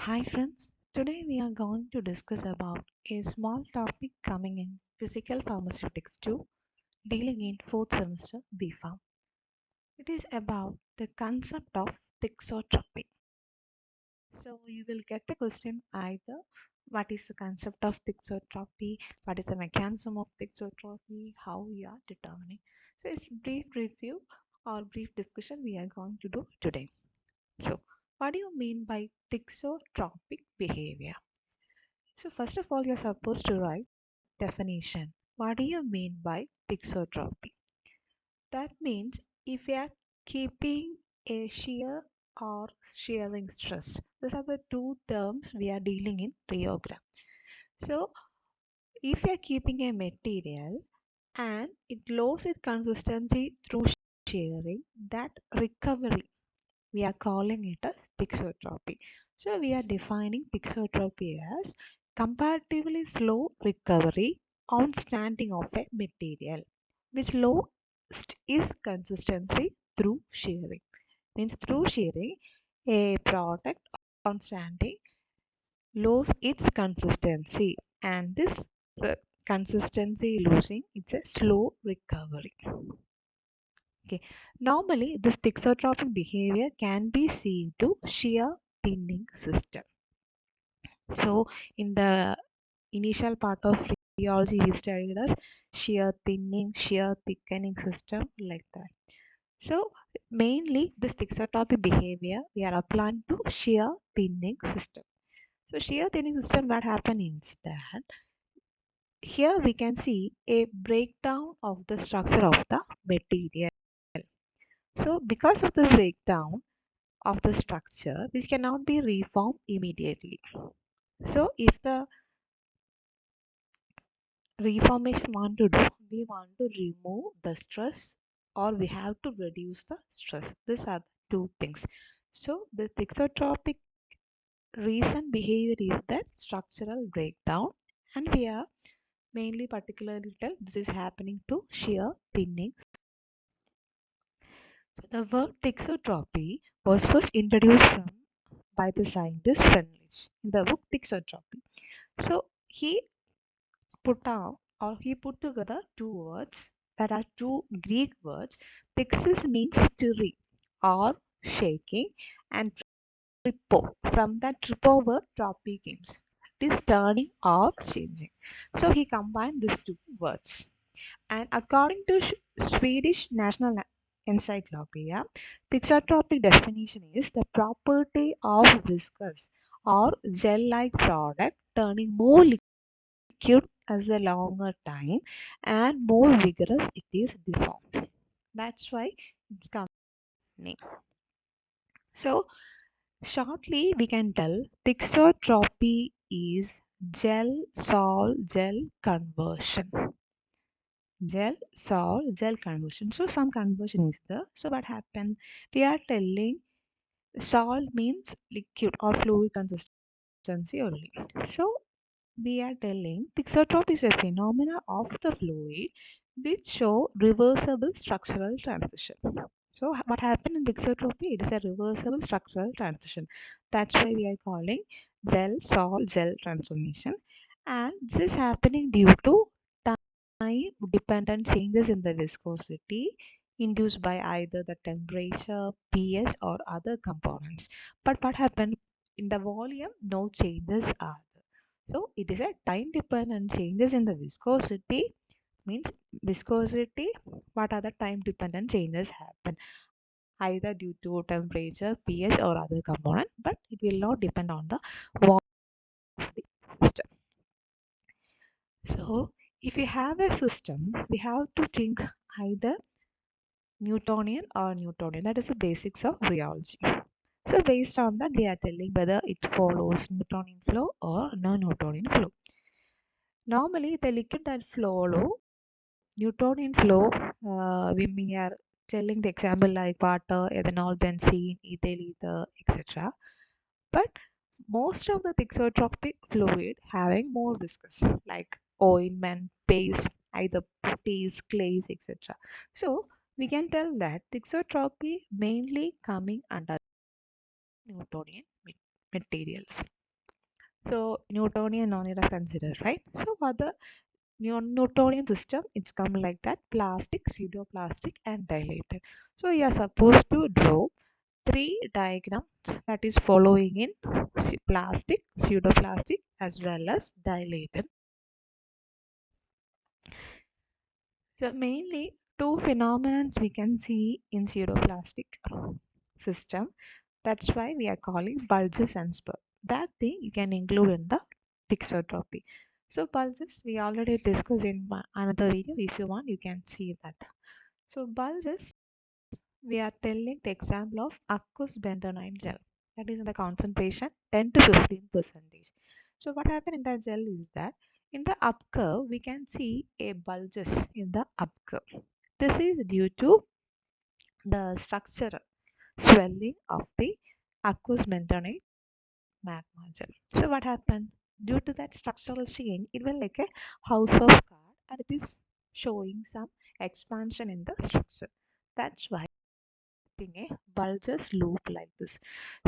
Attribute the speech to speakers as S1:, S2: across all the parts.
S1: Hi friends, today we are going to discuss about a small topic coming in physical pharmaceutics 2, dealing in 4th semester B.Pharm. It is about the concept of Thixotropy. So you will get a question either what is the concept of Thixotropy, what is the mechanism of Thixotropy, how we are determining. So it's brief review or brief discussion we are going to do today. So what do you mean by thixotropic behavior? So first of all, you're supposed to write definition. What do you mean by thixotropy? That means if you are keeping a shear or shearing stress. These are the two terms we are dealing in rheogram. So if you are keeping a material and it loses its consistency through shearing, that recovery we are calling it as thixotropy. So we are defining thixotropy as comparatively slow recovery on standing of a material, which lost is consistency through shearing. Means through shearing, a product on standing loses its consistency, and this consistency losing it's a slow recovery. Okay. Normally, this thixotropic behavior can be seen to shear thinning system. So, in the initial part of rheology, we studied as shear thinning, shear thickening system like that. So, mainly this thixotropic behavior we are applying to shear thinning system. So, shear thinning system, what happens is that here we can see a breakdown of the structure of the material. So, because of the breakdown of the structure, which cannot be reformed immediately. So if the reformation want to do, we want to remove the stress or we have to reduce the stress. These are the two things. So the thixotropic reason behavior is that structural breakdown, and we are mainly particularly tell this is happening to shear thinning. So the word thixotropy was first introduced by the scientist French in the book Thixotropy. So he put together two words that are two Greek words. Thixis means stirring or shaking, and tripo from that tripo word tropy comes. It is turning or changing. So he combined these two words. And according to Swedish National Encyclopedia, thixotropic definition is the property of viscous or gel-like product turning more liquid as a longer time and more vigorous it is deformed. That's why it's coming. So shortly we can tell thixotropy is gel-sol-gel conversion. Gel conversion. So some conversion is there. So what happened? We are telling sol means liquid or fluid consistency only. So we are telling thixotropy is a phenomena of the fluid which show reversible structural transition. So what happened in thixotropy? It is a reversible structural transition. That's why we are calling gel transformation, and this is happening due to time dependent changes in the viscosity induced by either the temperature, pH, or other components. But what happened in the volume? No changes are there. So it is a time dependent changes in the viscosity. Means viscosity, what are the time dependent changes happen either due to temperature, pH, or other component, but it will not depend on the volume of the system. So if we have a system, we have to think either Newtonian or Newtonian. That is the basics of rheology. So based on that, we are telling whether it follows Newtonian flow or non-Newtonian flow. Normally, the liquid that follow Newtonian flow, we are telling the example like water, ethanol, benzene, ethyl ether, etc. But most of the thixotropic fluid having more viscous, like ointment, paste, either putties, clays, etc. So we can tell that thixotropy mainly coming under Newtonian materials. So Newtonian no need to consider, right? So for the Newtonian system, it's come like that: plastic, pseudoplastic, and dilated. So you are supposed to draw three diagrams that is following in plastic, pseudoplastic, as well as dilated. So mainly two phenomena we can see in pseudoplastic system. That's why we are calling bulges and spur. That thing you can include in the Thixotropy. So bulges we already discussed in another video. If you want, you can see that. So bulges, we are telling the example of aqueous bentonite gel. That is in the concentration 10 to 15 percentage. So what happened in that gel is that in the up curve we can see a bulges in the up curve. This is due to the structural swelling of the aqueous bentonite magma gel. So what happened? Due to that structural change, it will like a house of card and it is showing some expansion in the structure. That's why a bulges loop like this.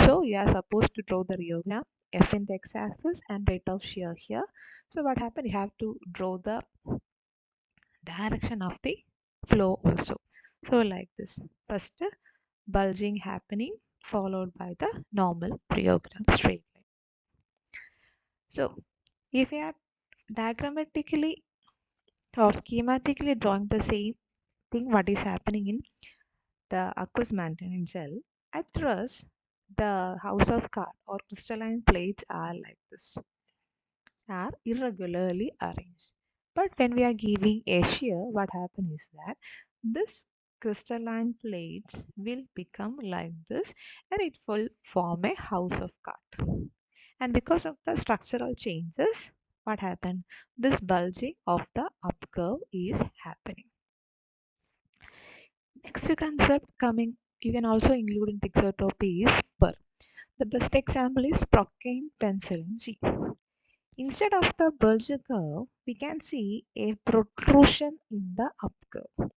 S1: So you are supposed to draw the rheogram F in the x-axis and rate of shear here. So what happened? You have to draw the direction of the flow also. So like this. First bulging happening followed by the normal rheogram straight line. So if you are diagrammatically or schematically drawing the same thing what is happening in the aqueous manganese gel, at rest the house of card or crystalline plates are like this, are irregularly arranged. But when we are giving a shear, what happens is that this crystalline plates will become like this and it will form a house of card. And because of the structural changes, what happened? This bulging of the up curve is happening. Next concept coming, you can also include in Thixotropy is spur. The best example is Procane penicillin G. Instead of the bulge curve, we can see a protrusion in the up curve,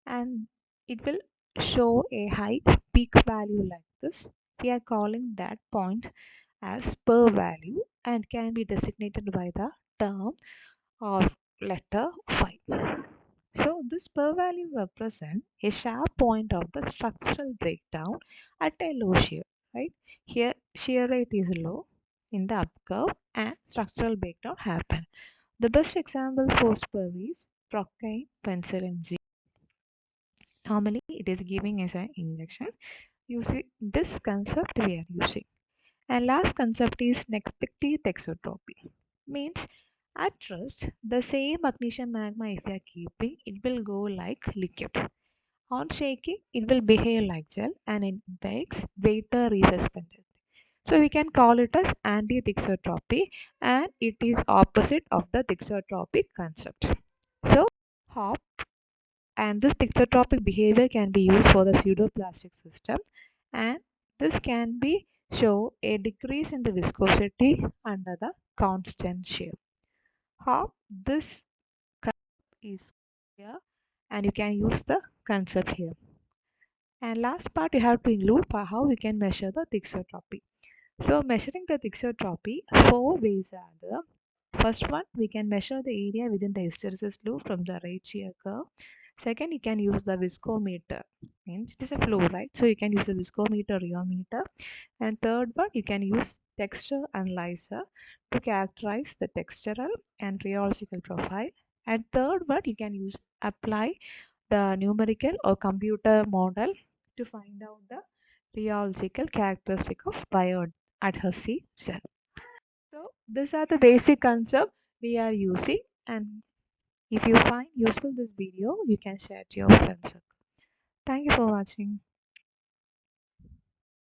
S1: and it will show a height peak value like this. We are calling that point as spur value and can be designated by the term or letter phi. So this spur value represents a sharp point of the structural breakdown at a low shear, right? Here shear rate is low in the up curve and structural breakdown happen. The best example for spur is Procane penicillin G. Normally it is giving as an injection. Using this concept we are using. And last concept is negative thixotropy. Means at rest, the same magnesium magma if you are keeping, it will go like liquid. On shaking, it will behave like gel and it makes water resuspended. So we can call it as anti-thixotropy and it is opposite of the thixotropic concept. So hop and this thixotropic behavior can be used for the pseudoplastic system and this can be show a decrease in the viscosity under the constant shear. How this is here and you can use the concept here. And last part you have to include how you can measure the thixotropy. So measuring the thixotropy, four ways are there. First one, we can measure the area within the hysteresis loop from the right shear curve. Second, you can use the viscometer. Means it is a flow, right? So you can use the viscometer, rheometer. And third one, you can use texture analyzer to characterize the textural and rheological profile. And third one, you can use apply the numerical or computer model to find out the rheological characteristic of bioadhesive gel. So these are the basic concept we are using, and if you find useful this video, you can share to your friends. Thank you for watching.